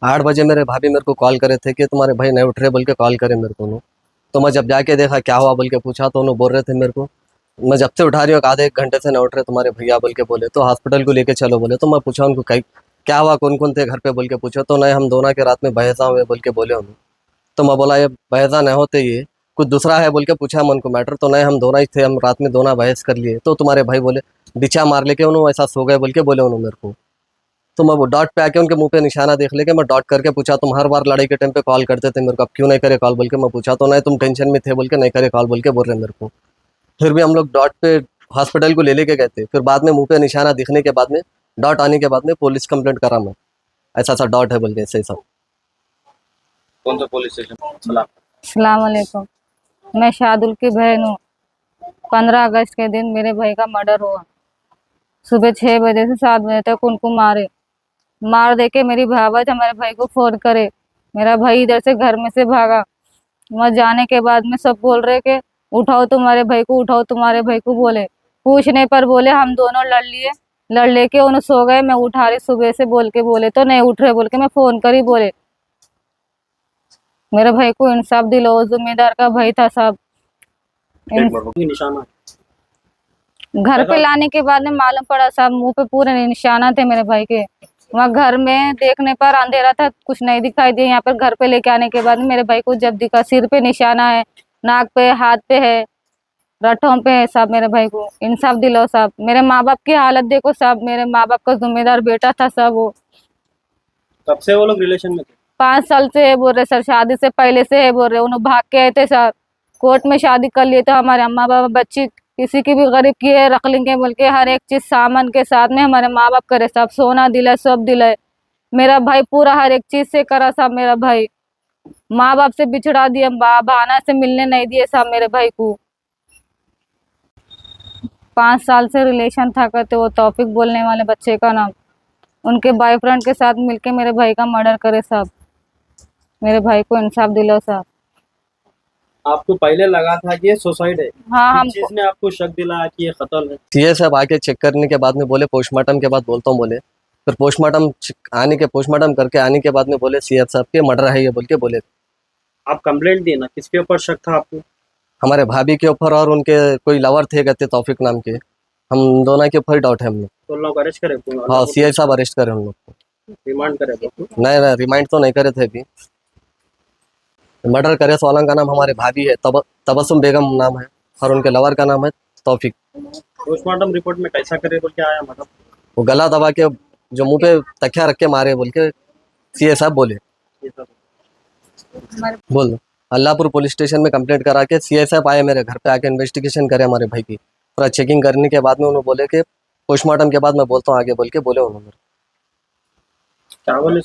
8 बजे मेरे भाभी मेरे को कॉल करे थे कि तुम्हारे भाई नहीं उठ रहे बोल के कॉल करे मेरे को। तो मैं जब जाके देखा क्या हुआ बोल के पूछा तो उन्होंने बोल रहे थे मेरे को, मैं जब से उठा रही हूँ आधे 1 घंटे से नहीं उठ रहे तुम्हारे भैया बोल के बोले, तो हॉस्पिटल को लेके चलो बोले। तो मैं पूछा उनको क्या हुआ, कौन कौन थे घर पे बोल के पूछा, तो नहीं हम दोनों के रात में बहसा हुए बोल के बोले उन्होंने। तो मैं बोला ये बहसा नहीं होते, ये कुछ दूसरा है बोल के पूछा मैं उनको मैटर, तो नहीं हम दोनों ही थे, हम रात में दोनों बहस कर लिए। तो तुम्हारे भाई बोले डिचा मार लेके उन्होंने ऐसा सो गए बोल के बोले उन्होंने मेरे को। तो मैं वो डॉट पे आके उनके मुंह पे निशाना देख लेके मैं डॉट करके पूछा तुम हर बार लड़ाई के टाइम पे कॉल करते थे मेरे को, अब क्यों नहीं करे कॉल बोल के मैं पूछा, तो नहीं तुम टेंशन में थे बोल के नहीं करे कॉल बोल के बोल रहे मेरे को। फिर भी हम लोग डॉट पे हॉस्पिटल को ले लेके गए थे, फिर बाद में मुंह पे निशाना दिखने के बाद में डॉट आने के बाद में पुलिस कंप्लेंट करा मैं, ऐसा ऐसा डॉट है बोल के ऐसे सब। कौन सा पुलिस स्टेशन? सलाम। अस्सलाम वालेकुम। मैं शादुल की बहन हूँ। 15 अगस्त के दिन मेरे भाई का मर्डर हुआ। सुबह 6 बजे से 7 बजे तक उनको मार दे के मेरी भावज हमारे भाई को फोन करे। मेरा भाई इधर से घर में से भागा। वहाँ जाने के बाद में सब बोल रहे कि उठाओ तुम्हारे भाई को, उठाओ तुम्हारे भाई को। बोले पूछने पर बोले हम दोनों लड़ लिए, लड़ लेके उन्हें सो गए। मैं उठा रही सुबह से बोल के बोले तो नहीं उठ रहे बोल के मैं फोन करी। बोले मेरे भाई को इंसाफ दिलाओ, जिम्मेदार का भाई था साहब। निशाना घर पे लाने के बाद में मालूम पड़ा साहब, मुंह पे पूरे निशाना थे मेरे भाई के। वहाँ घर में देखने पर अंधेरा था, कुछ नहीं दिखाई दिया। यहाँ पर घर पे लेके आने के बाद में मेरे भाई को जब दिखा, सिर पे निशाना है, नाक पे, हाथ पे है, रठों पे है साहब। मेरे भाई को इंसाफ दिलाओ साहब। मेरे माँ बाप की हालत देखो साहब, मेरे माँ बाप का जिम्मेदार बेटा था साहब वो। कब से वो लोग रिलेशन में थे? 5 साल से है बोल रहे सर, शादी से पहले से है बोल रहे। उन्होंने भाग के आए थे सर, कोर्ट में शादी कर लिए थे। हमारे अम्मा बाबा बच्ची किसी की भी गरीब की है रख लेंगे बोल के, हर एक चीज सामान के साथ में हमारे माँ बाप करे साहब। सोना दिला, सब दिलाए। मेरा भाई पूरा हर एक चीज से करा साहब। मेरा भाई माँ बाप से बिछड़ा दिया, बहाना से मिलने नहीं दिए साहब मेरे भाई को। 5 साल से रिलेशन था करते, वो तौफिक बोलने वाले बच्चे का नाम, उनके बॉयफ्रेंड के साथ मिलके मेरे भाई का मर्डर करे साहब। मेरे भाई को इंसाफ दिलाओ साहब। आपको पहले लगा था कि ये सुसाइड है? हाँ, हम किस चीज ने आपको शक दिलाया कि ये कत्ल है? सीए साहब आके चेक करने के बाद में बोले पोस्टमार्टम के बाद बोलता हूँ बोले, फिर पोस्टमार्टम करके आने के बाद में बोले सीएफ साहब के मर्डर है ये बोल के बोले। आप कंप्लेंट दी ना, किसके ऊपर शक था आपको? हमारे भाभी के ऊपर और उनके कोई लवर थे कहते तौफिक नाम के, हम दोनों के ऊपर डाउट है हम लोग। तो लोग अरेस्ट करे? हाँ सीआई साहब अरेस्ट करे हम लोग को। रिमांड करे? नहीं रिमाइंड तो नहीं करे थे अभी। मर्डर करे वालों का नाम हमारे भाभी है, तबस्सुम बेगम नाम है, और उनके लवर का नाम है तौफिक। पोस्टमार्टम रिपोर्ट में कैसा करे बोल के आया? मतलब वो गला दबा के जो मुंह पे तकिया रख के मारे बोल के सीए साहब बोले। ये सब बोल दो। अल्लाहपुर पुलिस स्टेशन में कंप्लेंट करा के सीए साहब आए मेरे घर पे आके इन्वेस्टिगेशन करे हमारे भाई की। पूरा चेकिंग करने के बाद में उन्होंने बोले कि पोस्टमार्टम के बाद मैं बोलता हूँ आगे बोल के बोले उन्होंने। क्या बोले?